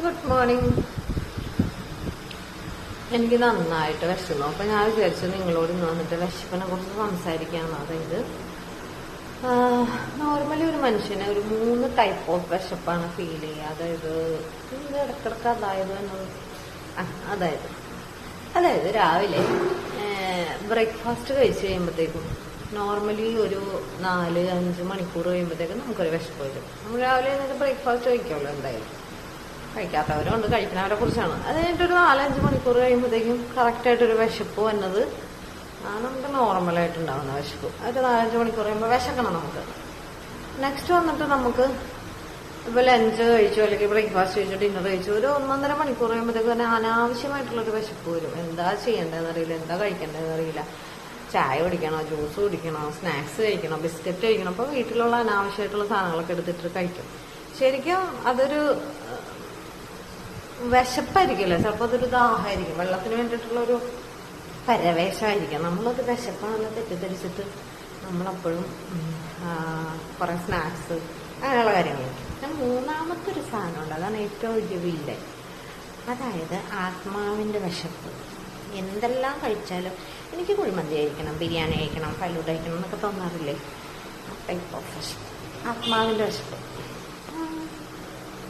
Good morning. എനിക്ക് നന്നായിട്ട് വിശന്നു. അപ്പൊ ഞാൻ വിചാരിച്ചു നിങ്ങളോട് ഇന്ന് വന്നിട്ട് വിശപ്പിനെ കുറിച്ച് സംസാരിക്കാന്ന്. അതായത് നോർമലി ഒരു മനുഷ്യന് ഒരു 3 ടൈപ്പ് ഓഫ് വിശപ്പാണ് ഫീൽ ചെയ്യുക. അതായത് ഇടക്കിടക്ക് അതായത് രാവിലെ ബ്രേക്ക്ഫാസ്റ്റ് കഴിച്ച് കഴിയുമ്പോഴത്തേക്കും നോർമലി ഒരു 4-5 മണിക്കൂർ കഴിയുമ്പോഴത്തേക്കും നമുക്കൊരു വിശപ്പ് വരും. നമ്മൾ രാവിലെ എന്നിട്ട് ബ്രേക്ക്ഫാസ്റ്റ് കഴിക്കുമല്ലോ, എന്തായാലും കഴിക്കാത്തവരുണ്ട്, കഴിക്കുന്നവരെ കുറിച്ചാണ്. അത് കഴിഞ്ഞിട്ടൊരു 4-5 മണിക്കൂർ കഴിയുമ്പോഴത്തേക്കും കറക്റ്റായിട്ടൊരു വിശപ്പ് വന്നത് നമുക്ക് നോർമലായിട്ടുണ്ടാവുന്ന വിശപ്പ്. ഒരു 4-5 മണിക്കൂർ കഴിയുമ്പോൾ വിശക്കണം നമുക്ക്. നെക്സ്റ്റ് വന്നിട്ട് നമുക്ക് ഇപ്പോൾ ലഞ്ച് കഴിച്ചു അല്ലെങ്കിൽ ബ്രേക്ക്ഫാസ്റ്റ് കഴിച്ചു ഡിന്നർ കഴിച്ചു ഒരു 1-1.5 മണിക്കൂർ കഴിയുമ്പോഴത്തേക്കും തന്നെ അനാവശ്യമായിട്ടുള്ളൊരു വിശപ്പ് വരും. എന്താ ചെയ്യേണ്ടതെന്ന് അറിയില്ല, എന്താ കഴിക്കേണ്ടതെന്ന് അറിയില്ല. ചായ കുടിക്കണോ, ജ്യൂസ് കുടിക്കണോ, സ്നാക്സ് കഴിക്കണോ, ബിസ്ക്കറ്റ് കഴിക്കണം. അപ്പോൾ വീട്ടിലുള്ള അനാവശ്യമായിട്ടുള്ള സാധനങ്ങളൊക്കെ എടുത്തിട്ട് കഴിക്കും. ശരിക്കും അതൊരു വിശപ്പായിരിക്കില്ല, ചിലപ്പോൾ അതൊരു ദാഹമായിരിക്കും, വെള്ളത്തിന് വേണ്ടിയിട്ടുള്ള ഒരു പരവേശമായിരിക്കാം. നമ്മളത് വിശപ്പാണെന്ന് തെറ്റിദ്ധരിച്ചിട്ട് നമ്മളപ്പോഴും കുറെ സ്നാക്സ് അങ്ങനെയുള്ള കാര്യങ്ങൾ. പിന്നെ മൂന്നാമത്തെ ഒരു സാധനമുണ്ട്, അതാണ് ഏറ്റവും വലിയ വില്ലൻ. അതായത് ആത്മാവിന്റെ വിശപ്പ്. എന്തെല്ലാം കഴിച്ചാലും എനിക്ക് കുഴിമന്തി കഴിക്കണം, ബിരിയാണി കഴിക്കണം, ഫലൂഡ കഴിക്കണം എന്നൊക്കെ തോന്നാറില്ലേ? ടൈപ്പ് ഓഫ് വിശപ്പ്, ആത്മാവിന്റെ വിശപ്പ്.